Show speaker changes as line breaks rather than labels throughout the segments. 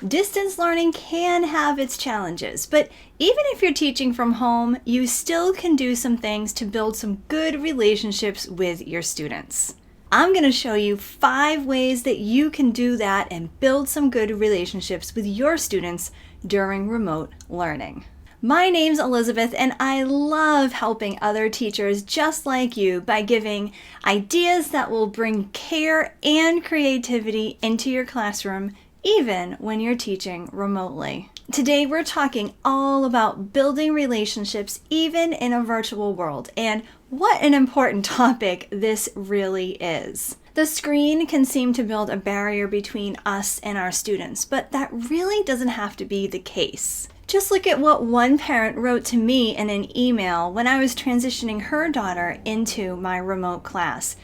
Distance learning can have its challenges, but even if you're teaching from home, you still can do some things to build some good relationships with your students. I'm going to show you 5 ways that you can do that and build some good relationships with your students during remote learning. My name's Elizabeth, and I love helping other teachers just like you by giving ideas that will bring care and creativity into your classroom even when you're teaching remotely. Today we're talking all about building relationships even in a virtual world, and what an important topic this really is. The screen can seem to build a barrier between us and our students, but that really doesn't have to be the case. Just look at what one parent wrote to me in an email when I was transitioning her daughter into my remote class.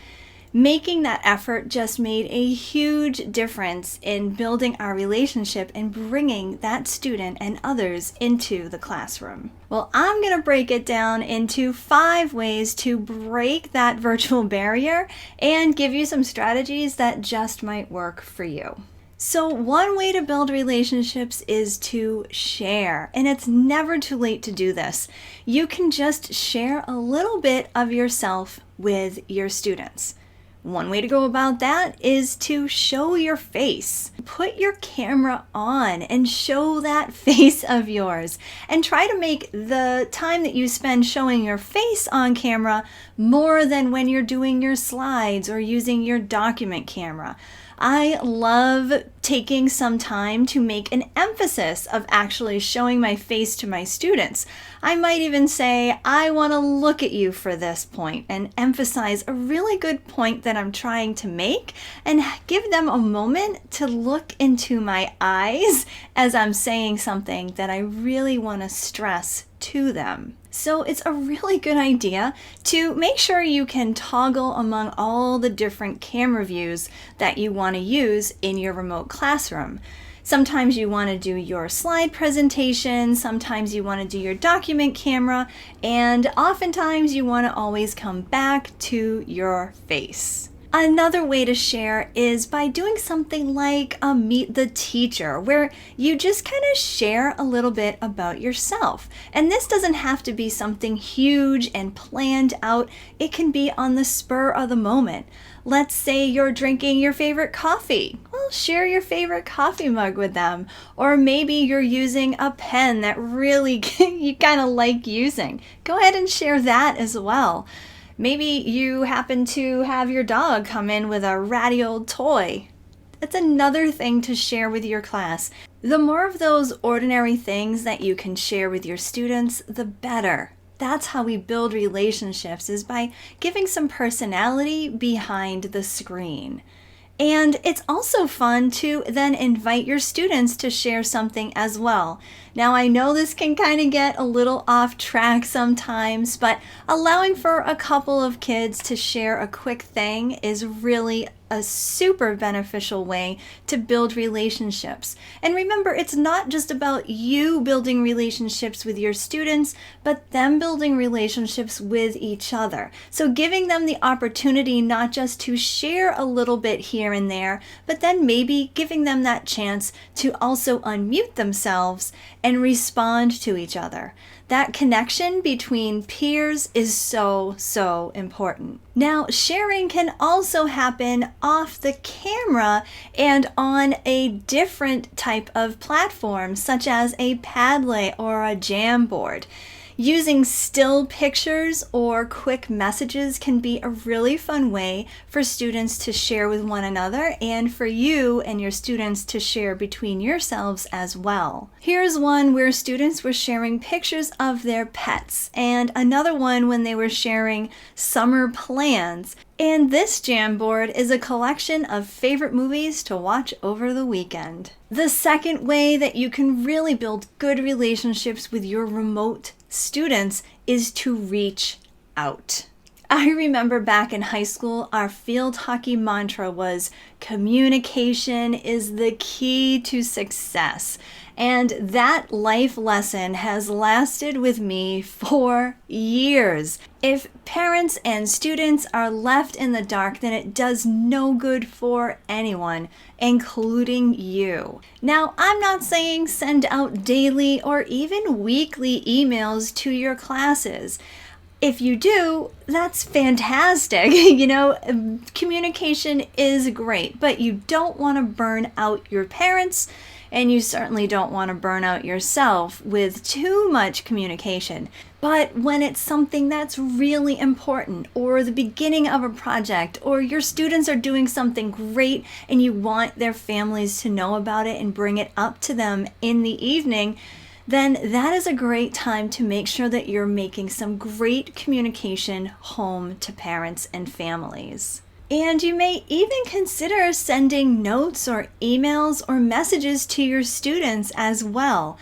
Making that effort just made a huge difference in building our relationship and bringing that student and others into the classroom. Well, I'm going to break it down into 5 ways to break that virtual barrier and give you some strategies that just might work for you. So one way to build relationships is to share, and it's never too late to do this. You can just share a little bit of yourself with your students. One way to go about that is to show your face. Put your camera on and show that face of yours. And try to make the time that you spend showing your face on camera more than when you're doing your slides or using your document camera. I love taking some time to make an emphasis of actually showing my face to my students. I might even say, I want to look at you for this point and emphasize a really good point that I'm trying to make and give them a moment to look into my eyes as I'm saying something that I really want to stress to them. So it's a really good idea to make sure you can toggle among all the different camera views that you want to use in your remote classroom. Sometimes you want to do your slide presentation, sometimes you want to do your document camera, and oftentimes you want to always come back to your face. Another way to share is by doing something like a Meet the Teacher, where you just kind of share a little bit about yourself. And this doesn't have to be something huge and planned out. It can be on the spur of the moment. Let's say you're drinking your favorite coffee. Well, share your favorite coffee mug with them. Or maybe you're using a pen that really you kind of like using. Go ahead and share that as well. Maybe you happen to have your dog come in with a ratty old toy. That's another thing to share with your class. The more of those ordinary things that you can share with your students, the better. That's how we build relationships, is by giving some personality behind the screen. And it's also fun to then invite your students to share something as well. Now, I know this can kind of get a little off track sometimes, but allowing for a couple of kids to share a quick thing is really a super beneficial way to build relationships. And remember, it's not just about you building relationships with your students, but them building relationships with each other. So giving them the opportunity not just to share a little bit here and there, but then maybe giving them that chance to also unmute themselves and respond to each other. That connection between peers is so important. Now, sharing can also happen off the camera and on a different type of platform, such as a Padlet or a Jamboard. Using still pictures or quick messages can be a really fun way for students to share with one another and for you and your students to share between yourselves as well. Here's one where students were sharing pictures of their pets, and another one when they were sharing summer plans. And this Jamboard is a collection of favorite movies to watch over the weekend. The second way that you can really build good relationships with your remote students is to reach out. I remember back in high school, our field hockey mantra was communication is the key to success. And that life lesson has lasted with me for years. If parents and students are left in the dark, then it does no good for anyone, including you. Now, I'm not saying send out daily or even weekly emails to your classes. If you do, that's fantastic. Communication is great, but you don't want to burn out your parents, and you certainly don't want to burn out yourself with too much communication. But when it's something that's really important, or the beginning of a project, or your students are doing something great and you want their families to know about it and bring it up to them in the evening, then that is a great time to make sure that you're making some great communication home to parents and families. And you may even consider sending notes or emails or messages to your students as well.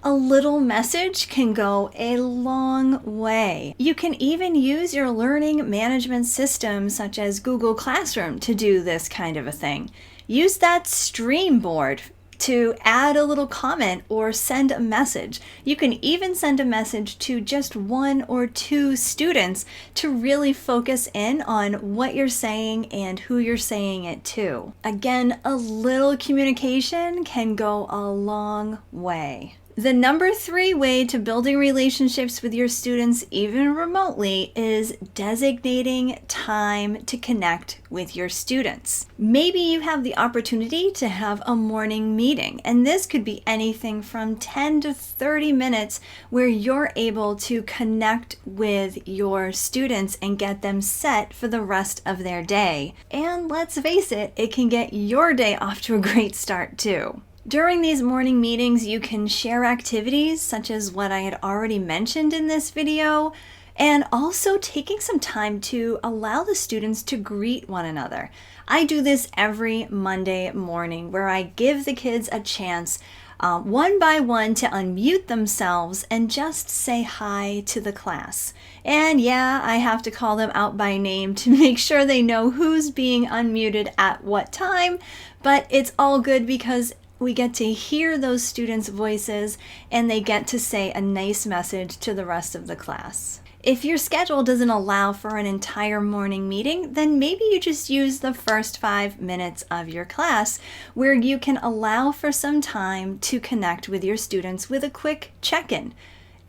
A little message can go a long way. You can even use your learning management system such as Google Classroom to do this kind of a thing. Use that Streamboard to add a little comment or send a message. You can even send a message to just 1 or 2 students to really focus in on what you're saying and who you're saying it to. Again, a little communication can go a long way. The number 3 way to building relationships with your students, even remotely, is designating time to connect with your students. Maybe you have the opportunity to have a morning meeting, and this could be anything from 10 to 30 minutes where you're able to connect with your students and get them set for the rest of their day. And let's face it, it can get your day off to a great start too. During these morning meetings, you can share activities such as what I had already mentioned in this video, and also taking some time to allow the students to greet one another. I do this every Monday morning where I give the kids a chance one by one to unmute themselves and just say hi to the class. And yeah, I have to call them out by name to make sure they know who's being unmuted at what time, but it's all good because we get to hear those students' voices and they get to say a nice message to the rest of the class. If your schedule doesn't allow for an entire morning meeting, then maybe you just use the first 5 minutes of your class where you can allow for some time to connect with your students with a quick check-in.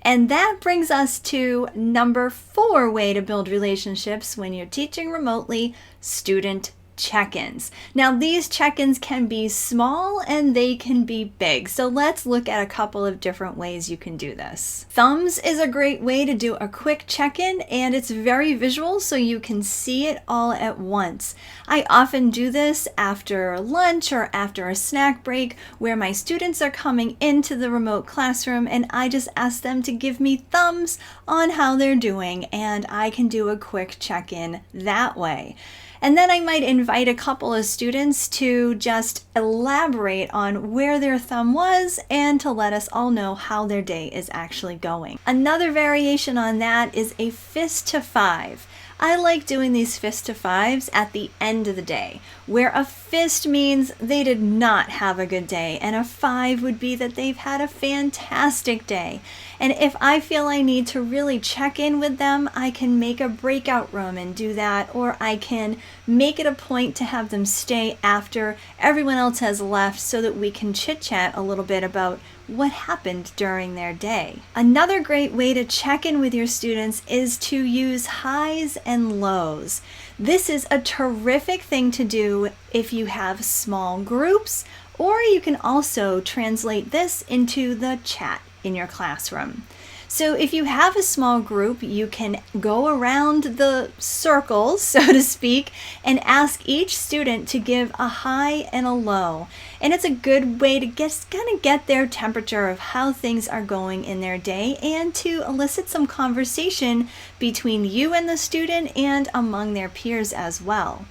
And that brings us to number 4 way to build relationships when you're teaching remotely: student check-ins. Now, these check-ins can be small and they can be big. So let's look at a couple of different ways you can do this. Thumbs is a great way to do a quick check-in, and it's very visual so you can see it all at once. I often do this after lunch or after a snack break where my students are coming into the remote classroom, and I just ask them to give me thumbs on how they're doing, and I can do a quick check-in that way. And then I might invite a couple of students to just elaborate on where their thumb was and to let us all know how their day is actually going. Another variation on that is a fist to 5. I like doing these fist to 5s at the end of the day, where a fist means they did not have a good day, and a 5 would be that they've had a fantastic day. And if I feel I need to really check in with them, I can make a breakout room and do that, or I can make it a point to have them stay after everyone else has left so that we can chit-chat a little bit about what happened during their day. Another great way to check in with your students is to use highs and lows. This is a terrific thing to do if you have small groups, or you can also translate this into the chat in your classroom. So if you have a small group, you can go around the circle, so to speak, and ask each student to give a high and a low. And it's a good way to kind of get their temperature of how things are going in their day and to elicit some conversation between you and the student and among their peers as well.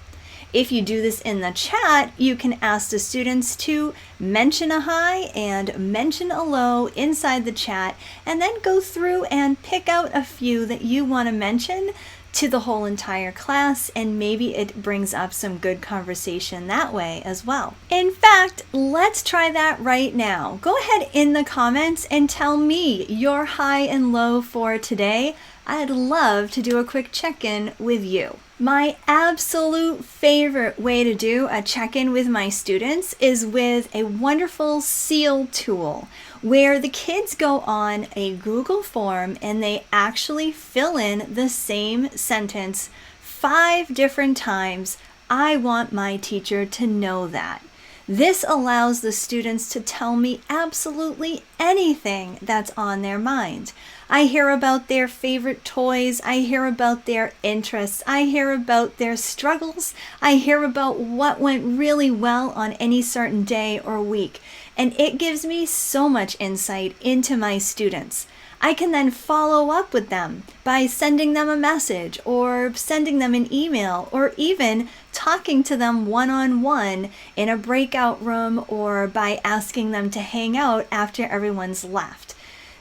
If you do this in the chat, you can ask the students to mention a high and mention a low inside the chat, and then go through and pick out a few that you want to mention to the whole entire class, and maybe it brings up some good conversation that way as well. In fact, let's try that right now. Go ahead in the comments and tell me your high and low for today. I'd love to do a quick check-in with you. My absolute favorite way to do a check-in with my students is with a wonderful seal tool where the kids go on a Google form and they actually fill in the same sentence 5 different times. I want my teacher to know that. This allows the students to tell me absolutely anything that's on their mind. I hear about their favorite toys. I hear about their interests. I hear about their struggles. I hear about what went really well on any certain day or week. And it gives me so much insight into my students. I can then follow up with them by sending them a message or sending them an email or even talking to them one-on-one in a breakout room or by asking them to hang out after everyone's left.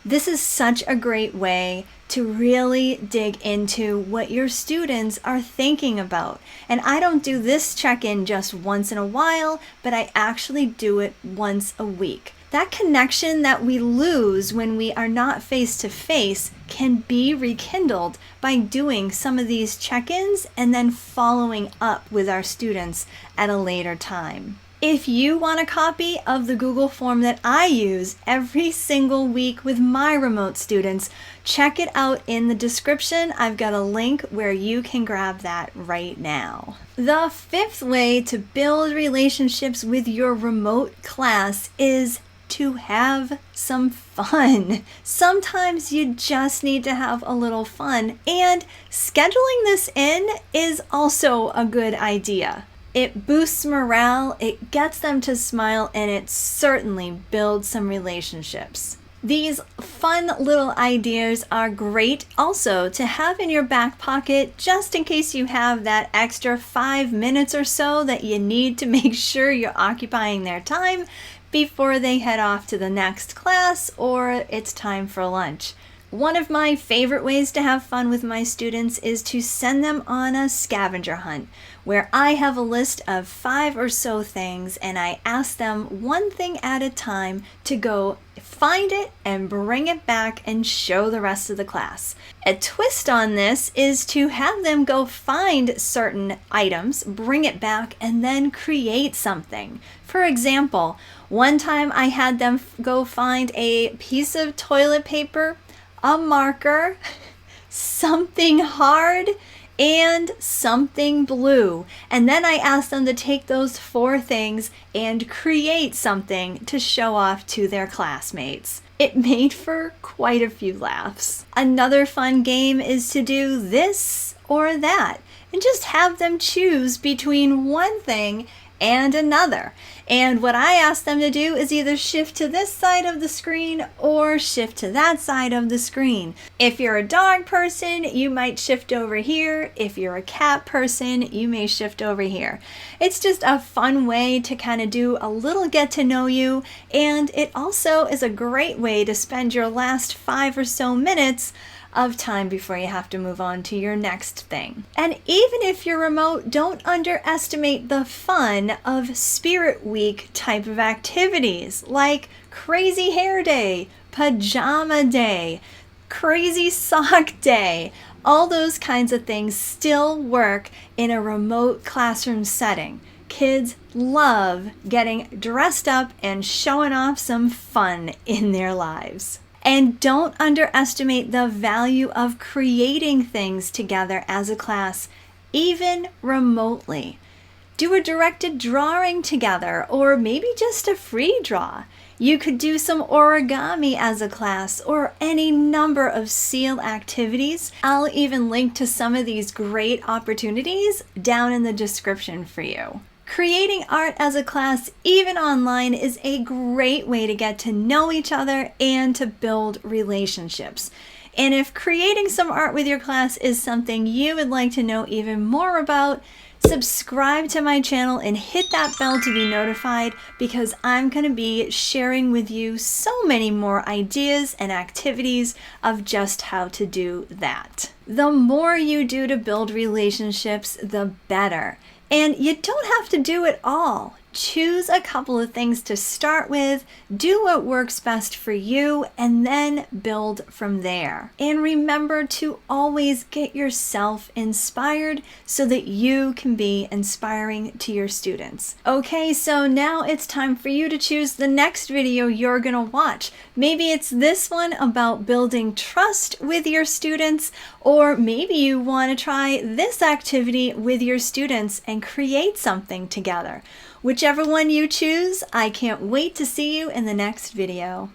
This is such a great way to really dig into what your students are thinking about. And I don't do this check-in just once in a while, but I actually do it once a week. That connection that we lose when we are not face-to-face can be rekindled by doing some of these check-ins and then following up with our students at a later time. If you want a copy of the Google form that I use every single week with my remote students, check it out in the description. I've got a link where you can grab that right now. The 5th way to build relationships with your remote class is to have some fun. Sometimes you just need to have a little fun, and scheduling this in is also a good idea. It boosts morale, it gets them to smile, and it certainly builds some relationships. These fun little ideas are great also to have in your back pocket just in case you have that extra 5 minutes or so that you need to make sure you're occupying their time before they head off to the next class or it's time for lunch. One of my favorite ways to have fun with my students is to send them on a scavenger hunt where I have a list of 5 or so things and I ask them one thing at a time to go find it and bring it back and show the rest of the class. A twist on this is to have them go find certain items, bring it back, and then create something. For example, one time I had them go find a piece of toilet paper, a marker, something hard, and something blue. And then I asked them to take those 4 things and create something to show off to their classmates. It made for quite a few laughs. Another fun game is to do this or that and just have them choose between one thing and another. And what I ask them to do is either shift to this side of the screen or shift to that side of the screen. If you're a dog person, you might shift over here. If you're a cat person, you may shift over here. It's just a fun way to kind of do a little get to know you, and it also is a great way to spend your last 5 or so minutes of time before you have to move on to your next thing. And even if you're remote, don't underestimate the fun of Spirit Week type of activities like Crazy Hair Day, Pajama Day, Crazy Sock Day. All those kinds of things still work in a remote classroom setting. Kids love getting dressed up and showing off some fun in their lives. And don't underestimate the value of creating things together as a class, even remotely. Do a directed drawing together, or maybe just a free draw. You could do some origami as a class, or any number of seal activities. I'll even link to some of these great opportunities down in the description for you. Creating art as a class, even online, is a great way to get to know each other and to build relationships. And if creating some art with your class is something you would like to know even more about, subscribe to my channel and hit that bell to be notified, because I'm going to be sharing with you so many more ideas and activities of just how to do that. The more you do to build relationships, the better. And you don't have to do it all. Choose a couple of things to start with, do what works best for you, and then build from there. And remember to always get yourself inspired so that you can be inspiring to your students. Okay, so now it's time for you to choose the next video you're gonna watch. Maybe it's this one about building trust with your students, or maybe you wanna try this activity with your students and create something together. Whichever one you choose, I can't wait to see you in the next video.